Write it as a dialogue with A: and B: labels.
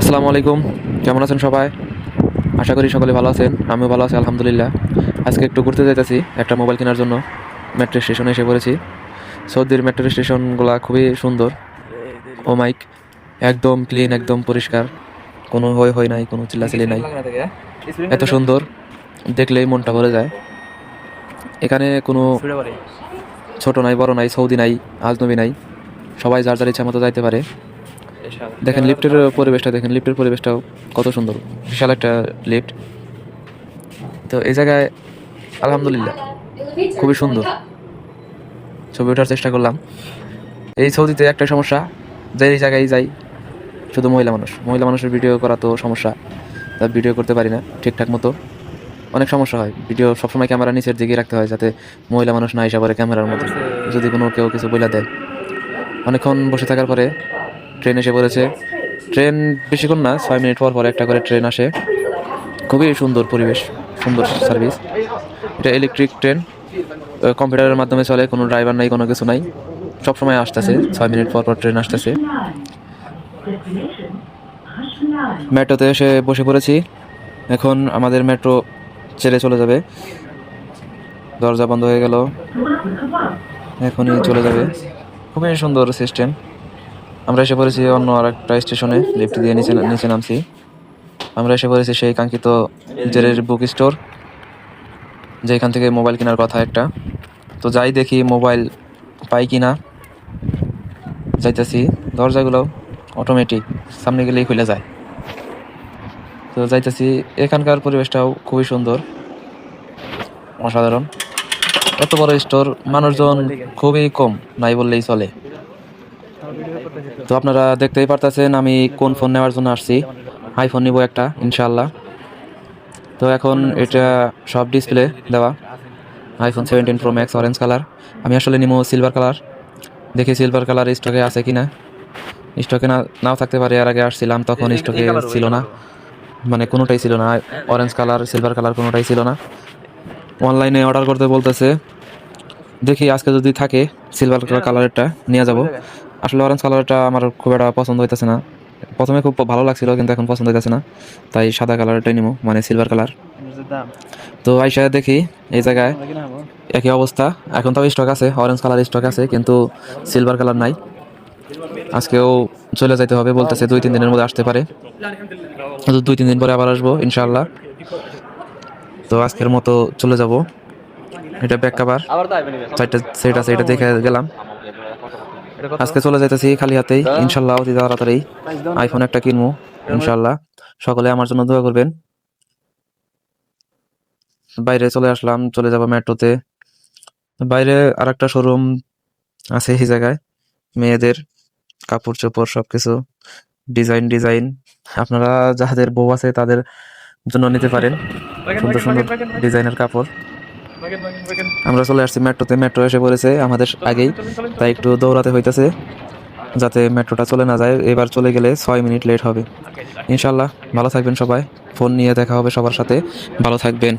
A: আসসালামু আলাইকুম, কেমন আছেন সবাই? আশা করি সকলে ভালো আছেন। আমিও ভালো আছি আলহামদুলিল্লাহ। আজকে একটু ঘুরতে যাইতেছি একটা মোবাইল কেনার জন্য। মেট্রো স্টেশনে এসে পড়েছি। সৌদির মেট্রো স্টেশনগুলা খুবই সুন্দর ও মাইক, একদম ক্লিন, একদম পরিষ্কার, কোনো হই হই নাই, কোনো চিল্লাচিল্লি নাই। এত সুন্দর, দেখলেই মনটা ভরে যায়। এখানে কোনো ছোট নাই, বড় নাই, সৌদি নাই, আজনবী নাই, সবাই যার যার ইচ্ছা মতো যাইতে পারে। দেখেন লিফটের পরিবেশটা, দেখেন লিফটের পরিবেশটাও কত সুন্দর, বিশাল একটা লিফট। তো এই জায়গায় আলহামদুলিল্লাহ খুবই সুন্দর ছবি ওঠার চেষ্টা করলাম। এই সৌদিতে একটা সমস্যা, যে এই জায়গায় যাই শুধু মহিলা মানুষের ভিডিও করা তো সমস্যা, তা ভিডিও করতে পারি না ঠিকঠাক মতো, অনেক সমস্যা হয়। ভিডিও সবসময় ক্যামেরা নিচের দিকে রাখতে হয় যাতে মহিলা মানুষ না এসে পড়ে ক্যামেরার মধ্যে, যদি কোনো কেউ কিছু বলে দেয়। অনেকক্ষণ বসে থাকার পরে ট্রেন এসে পড়েছে। ট্রেন বেশিক্ষণ না, 6 মিনিট পর পর একটা করে ট্রেন আসে। খুবই সুন্দর পরিবেশ, সুন্দর সার্ভিস। এটা ইলেকট্রিক ট্রেন, কম্পিউটারের মাধ্যমে চলে, কোনো ড্রাইভার নাই, কোনো কিছু নাই, সবসময় আসতেছে, 6 মিনিট পর পর ট্রেন আসতেছে। মেট্রোতে এসে বসে পড়েছি। এখন আমাদের মেট্রো ছেড়ে চলে যাবে। দরজা বন্ধ হয়ে গেল, এখনই চলে যাবে। খুবই সুন্দর সিস্টেম। আমরা এসে পড়েছি অন্য আর একটা স্টেশনে, লিফট দিয়ে নিচে নিচে নামছি। আমরা এসে পড়েছি সেই কাঙ্ক্ষিত জেরের বুক স্টোর, যেখান থেকে মোবাইল কেনার কথা একটা। তো যাই দেখি মোবাইল পাই কিনা। যাইতেছি, দরজাগুলো অটোমেটিক, সামনে গেলেই খুলে যায়। তো যাইতেছি, এখানকার পরিবেশটাও খুবই সুন্দর, অসাধারণ। এত বড় স্টোর, মানুষজন খুবই কম, নাই বললেই চলে। তো আপনারা দেখতেই পারতেছেন আমি কোন ফোন নেওয়ার জন্য আসছি। আইফোন নিব একটা ইনশাআল্লাহ। তো এখন এটা সব ডিসপ্লে দেওয়া, iPhone 17 pro max orange colour. আমি আসলে নিব সিলভার কালার, দেখি সিলভার কালার স্টকে আছে কিনা। স্টকে নাও থাকতে পারে, এর আগে আসছিলাম তখন স্টকে ছিল না, মানে কোনোটাই ছিল না, অরেঞ্জ কালার সিলভার কালার কোনোটাই ছিল না। অনলাইনে অর্ডার করতে বলতেছে, দেখি আজকে যদি থাকে সিলভার কালারটা নিয়ে যাব। আসলে অরেঞ্জ কালারটা আমার খুব একটা পছন্দ হইতেছে না, প্রথমে খুব ভালো লাগছিল কিন্তু এখন পছন্দ হইতেছে না, তাই সাদা কালারটাই নিব, মানে সিলভার কালার। তো আইসা দেখি এই জায়গায় একই অবস্থা, এখন তো স্টক আছে, অরেঞ্জ কালার স্টক আছে কিন্তু সিলভার কালার নাই। আজকেও চলে যাইতে হবে বলতেছে, 2-3 দিনের মধ্যে আসতে পারে। 2-3 দিন পরে আবার আসবো ইনশাআল্লাহ। তো আজকের মতো চলে যাব। এটা ব্যাক কভার, চারটা সেট আছে, এটা দেখে গেলাম। আজকে চলে যাইতেছি খালি হাতেই ইনশাআল্লাহ, অতি তাড়াতাড়ি আইফোন একটা কিনবো ইনশাআল্লাহ। সকলে আমার জন্য দোয়া করবেন। বাইরে চলে আসলাম, চলে যাব মেট্রোতে। বাইরে আর একটা শোরুম আছে এই জায়গায়, মেয়েদের কাপড় চোপড় সবকিছু, ডিজাইন ডিজাইন। আপনারা যাদের বউ আছে তাদের জন্য নিতে পারেন সুন্দর সুন্দর ডিজাইনের কাপড়। আমরা চলে আসছি মেট্রোতে, মেট্রো এসে পড়েছে আমাদের আগেই, তাই একটু দৌড়াতে হইতেছে যাতে মেট্রোটা চলে না যায়। এবার চলে গেলে 6 মিনিট লেট হবে ইনশাল্লাহ। ভালো থাকবেন সবাই, ফোন নিয়ে দেখা হবে সবার সাথে, ভালো থাকবেন।